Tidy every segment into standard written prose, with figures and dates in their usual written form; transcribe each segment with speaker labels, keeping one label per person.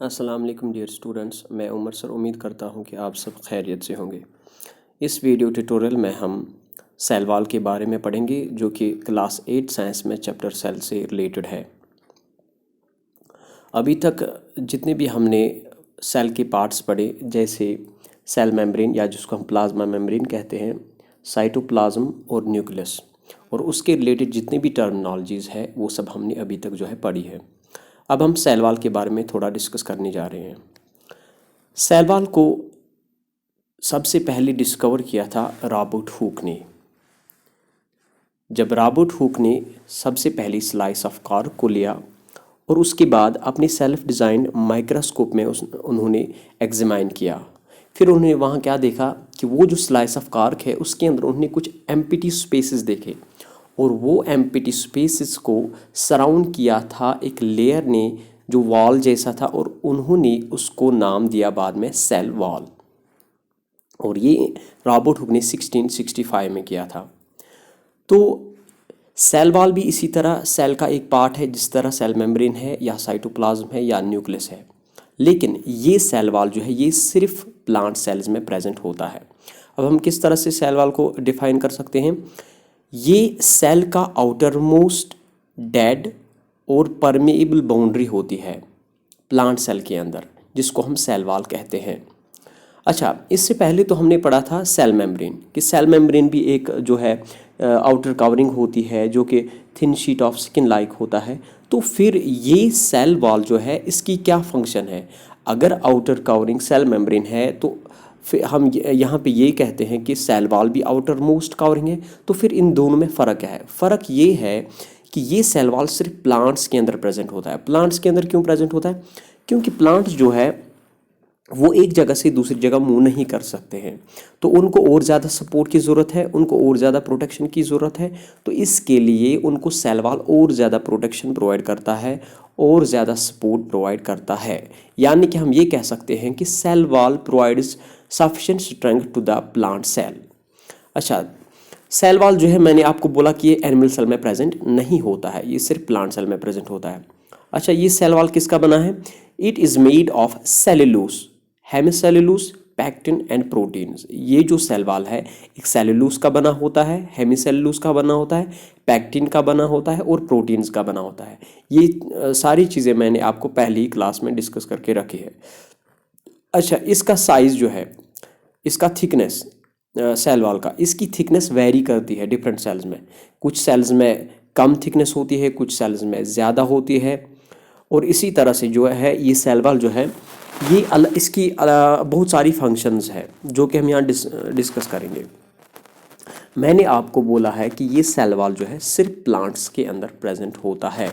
Speaker 1: अस्सलाम वालेकुम dear students, मैं उमर सर उम्मीद करता हूँ कि आप सब खैरियत से होंगे। इस वीडियो ट्यूटोरियल में हम सेल वॉल के बारे में पढ़ेंगे जो कि क्लास 8 साइंस में चैप्टर सेल से रिलेटेड है। अभी तक जितने भी हमने सेल के पार्ट्स पढ़े, जैसे सेल मेम्ब्रेन या जिसको हम प्लाज्मा मेम्ब्रेन कहते हैं, साइटोप्लाज्म और न्यूक्लियस, और उसके रिलेटेड जितनी भी टर्मिनोलॉजीज़ है वो सब हमने अभी तक जो है पढ़ी है। अब हम सेल वॉल के बारे में थोड़ा डिस्कस करने जा रहे हैं। सेल वॉल को सबसे पहले डिस्कवर किया था रॉबर्ट हुक ने। जब रॉबर्ट हुक ने सबसे पहली स्लाइस ऑफ कॉर्क को लिया और उसके बाद अपने सेल्फ डिज़ाइंड माइक्रोस्कोप में उन्होंने एग्जामाइन किया, फिर उन्होंने वहाँ क्या देखा कि वो जो स्लाइस ऑफ कॉर्क है उसके अंदर उन्होंने कुछ एम्प्टी स्पेसेस देखे, और वो एम्प्टी स्पेसेस को सराउंड किया था एक लेयर ने जो वॉल जैसा था, और उन्होंने उसको नाम दिया बाद में सेल वॉल। और ये रॉबर्ट हुक ने 1665 में किया था। तो सेल वॉल भी इसी तरह सेल का एक पार्ट है, जिस तरह सेल मेम्ब्रेन है या साइटोप्लाज्म है या न्यूक्लियस है, लेकिन ये सेल वॉल जो है ये सिर्फ प्लांट सेल्स में प्रेजेंट होता है। अब हम किस तरह से सेल वॉल को डिफाइन कर सकते हैं? ये सेल का आउटर मोस्ट डेड और परमेएबल बाउंड्री होती है प्लांट सेल के अंदर, जिसको हम सेल वॉल कहते हैं। अच्छा, इससे पहले तो हमने पढ़ा था सेल मेम्ब्रेन, कि सेल मेम्ब्रेन भी एक जो है आउटर कवरिंग होती है जो कि thin sheet of skin like होता है। तो फिर ये सेल वॉल जो है इसकी क्या फंक्शन है? अगर आउटर कवरिंग सेल मेम्ब्रेन है तो फिर हम यहाँ पे ये कहते हैं कि सेल वॉल भी आउटर मोस्ट कवरिंग है। तो फिर इन दोनों में फ़र्क क्या है? फ़र्क ये है कि ये सेल वॉल सिर्फ प्लांट्स के अंदर प्रेजेंट होता है। प्लांट्स के अंदर क्यों प्रेजेंट होता है? क्योंकि प्लांट्स जो है वो एक जगह से दूसरी जगह मूव नहीं कर सकते हैं, तो उनको और ज़्यादा सपोर्ट की ज़रूरत है, उनको और ज़्यादा प्रोटेक्शन की ज़रूरत है। तो इसके लिए उनको सेल वॉल और ज़्यादा प्रोटेक्शन प्रोवाइड करता है और ज़्यादा सपोर्ट प्रोवाइड करता है। यानी कि हम ये कह सकते हैं कि cell wall provides sufficient strength to the plant cell. अच्छा, सेल वॉल जो है मैंने आपको बोला कि ये एनिमल सेल में प्रेजेंट नहीं होता है, ये सिर्फ प्लांट सेल में प्रेजेंट होता है। अच्छा, ये सेल वॉल किसका बना है? It is made of cellulose, hemicellulose, pectin and proteins. ये जो सेल वॉल है एक सेलुलोज का बना होता है, हेमिसेलुलोज का बना होता है, पैक्टिन का बना होता है और प्रोटीन्स का बना होता है। ये सारी चीज़ें मैंने आपको पहली ही क्लास में डिस्कस करके रखी है। अच्छा, इसका साइज़ जो है, इसका थिकनेस सेल वॉल का, इसकी थिकनेस वेरी करती है डिफरेंट सेल्स में। कुछ सेल्स में कम थिकनेस होती है, कुछ सेल्स में ज़्यादा होती है। और इसी तरह से जो है ये सेल वॉल जो है ये इसकी बहुत सारी फंक्शंस है जो कि हम यहाँ डिस्कस करेंगे। मैंने आपको बोला है कि ये सेल वॉल जो है सिर्फ प्लांट्स के अंदर प्रेजेंट होता है।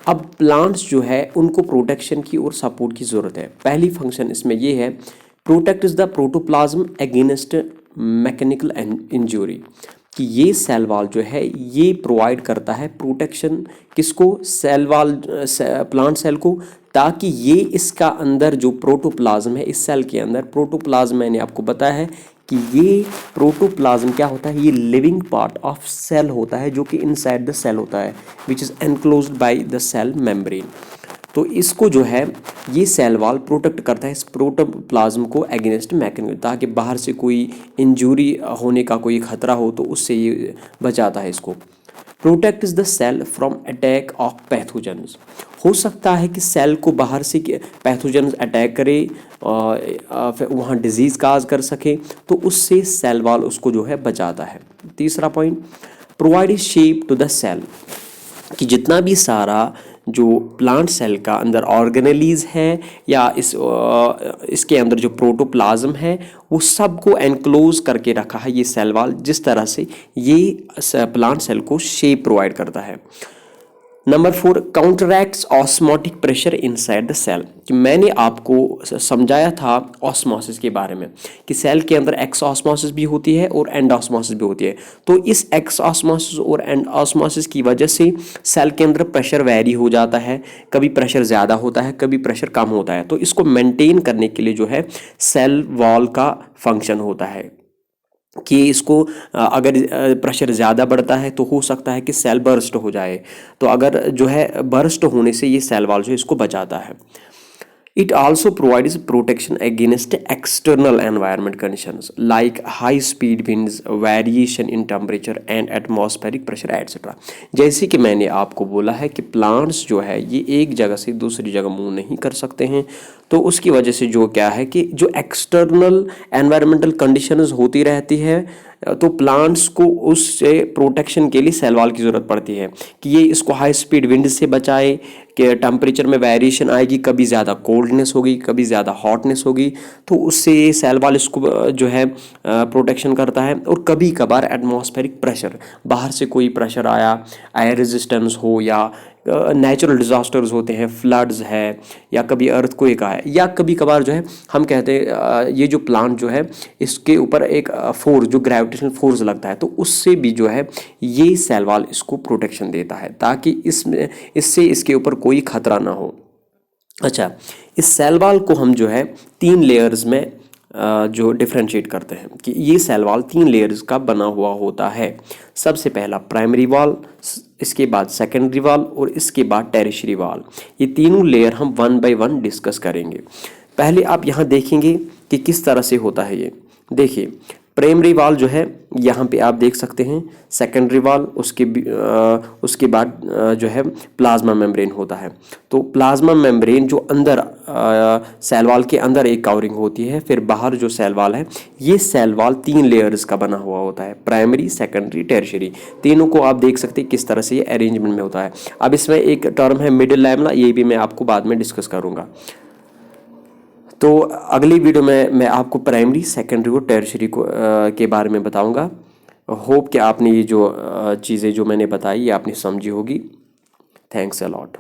Speaker 1: अब प्लांट्स जो है उनको प्रोटेक्शन की और सपोर्ट की ज़रूरत है। पहली फंक्शन इसमें ये है, protect is the protoplasm against mechanical injury, कि ये सेल वॉल जो है ये प्रोवाइड करता है प्रोटेक्शन किसको? सेल वॉल प्लांट सेल को, ताकि ये इसका अंदर जो प्रोटोप्लाज्म है, इस सेल के अंदर प्रोटोप्लाज्म मैंने आपको बताया है कि ये प्रोटोप्लाज्म क्या होता है? ये लिविंग पार्ट ऑफ सेल होता है जो कि इनसाइड द सेल होता है, which is enclosed by the cell membrane. तो इसको जो है ये सेल वॉल प्रोटेक्ट करता है इस प्रोटोप्लाज्म को अगेंस्ट मैकेनिज्म, ताकि बाहर से कोई इंजरी होने का कोई खतरा हो तो उससे ये बचाता है इसको। Protect is the cell from attack of pathogens. हो सकता है कि सेल को बाहर से पैथोजेंस अटैक करे, फिर वहाँ डिजीज़ काज कर सके, तो उससे सेल वॉल उसको जो है बचाता है। तीसरा point, provide shape to the cell, कि जितना भी सारा जो प्लांट सेल का अंदर ऑर्गेनेलीज है या इसके अंदर जो प्रोटोप्लाज्म है वो सबको एनक्लोज करके रखा है ये सेल वॉल, जिस तरह से ये प्लांट सेल को शेप प्रोवाइड करता है। Number 4, counteracts osmotic pressure inside the cell, कि मैंने आपको समझाया था ऑस्मोसिस के बारे में कि सेल के अंदर एक्स ऑस्मोसिस भी होती है और एंड ऑस्मोसिस भी होती है। तो इस एक्स ऑस्मोसिस और एंड ऑस्मोसिस की वजह से सेल के अंदर प्रेशर वेरी हो जाता है, कभी प्रेशर ज़्यादा होता है, कभी प्रेशर कम होता है। तो इसको मेंटेन करने के लिए जो है सेल वॉल का फंक्शन होता है कि इसको अगर प्रेशर ज़्यादा बढ़ता है तो हो सकता है कि सेल बर्स्ट हो जाए, तो अगर जो है बर्स्ट होने से ये सेल वॉल जो है इसको बचाता है। It also provides protection against external environment conditions like high speed winds, variation in temperature and atmospheric pressure etc. जैसे कि मैंने आपको बोला है कि प्लांट्स जो है ये एक जगह से दूसरी जगह मूव नहीं कर सकते हैं, तो उसकी वजह से जो क्या है कि जो एक्सटर्नल एनवायरमेंटल कंडीशंस होती रहती है, तो प्लांट्स को उससे प्रोटेक्शन के लिए सेल वॉल की ज़रूरत पड़ती है कि ये इसको हाई स्पीड विंड से बचाए, कि टेम्परेचर में वेरिएशन आएगी, कभी ज़्यादा कोल्डनेस होगी, कभी ज़्यादा हॉटनेस होगी, तो उससे ये सेल वॉल इसको जो है प्रोटेक्शन करता है। और कभी कभार एटमॉस्फेरिक प्रेशर, बाहर से कोई प्रेशर आया, एयर रेजिस्टेंस हो या नेचुरल डिज़ास्टर्स होते हैं, फ्लड्स है या कभी अर्थक्वेक आया, या कभी कभार जो है हम कहते हैं ये जो प्लांट जो है इसके ऊपर एक फोर्स, जो ग्रेविटेशनल फोर्स लगता है, तो उससे भी जो है ये सेल वॉल इसको प्रोटेक्शन देता है ताकि इससे इसके ऊपर कोई खतरा ना हो। अच्छा, इस सेल वॉल को हम जो है 3 लेयर्स में जो डिफ्रेंशिएट करते हैं कि ये सेल वॉल 3 लेयर्स का बना हुआ होता है। सबसे पहला प्राइमरी वॉल, इसके बाद सेकेंडरी वॉल और इसके बाद टेरिशरी वॉल। ये तीनों लेयर हम 1 बाय 1 डिस्कस करेंगे। पहले आप यहाँ देखेंगे कि किस तरह से होता है ये। देखिए, प्राइमरी वॉल जो है यहाँ पे आप देख सकते हैं, सेकेंडरी वॉल, उसके बाद जो है प्लाज्मा मेम्ब्रेन होता है। तो प्लाज्मा मेम्ब्रेन जो अंदर सेल वॉल के अंदर एक कवरिंग होती है, फिर बाहर जो सेल वॉल है, ये सेल वॉल 3 लेयर्स का बना हुआ होता है, प्राइमरी, सेकेंडरी, टर्शियरी। तीनों को आप देख सकते हैं किस तरह से ये अरेंजमेंट में होता है। अब इसमें एक टर्म है मिडिल लैमेला, ये भी मैं आपको बाद में डिस्कस करूँगा। तो अगली वीडियो में मैं आपको प्राइमरी, सेकेंडरी और टर्शियरी को के बारे में बताऊंगा। होप कि आपने ये जो चीज़ें जो मैंने बताई ये आपने समझी होगी। Thanks a lot.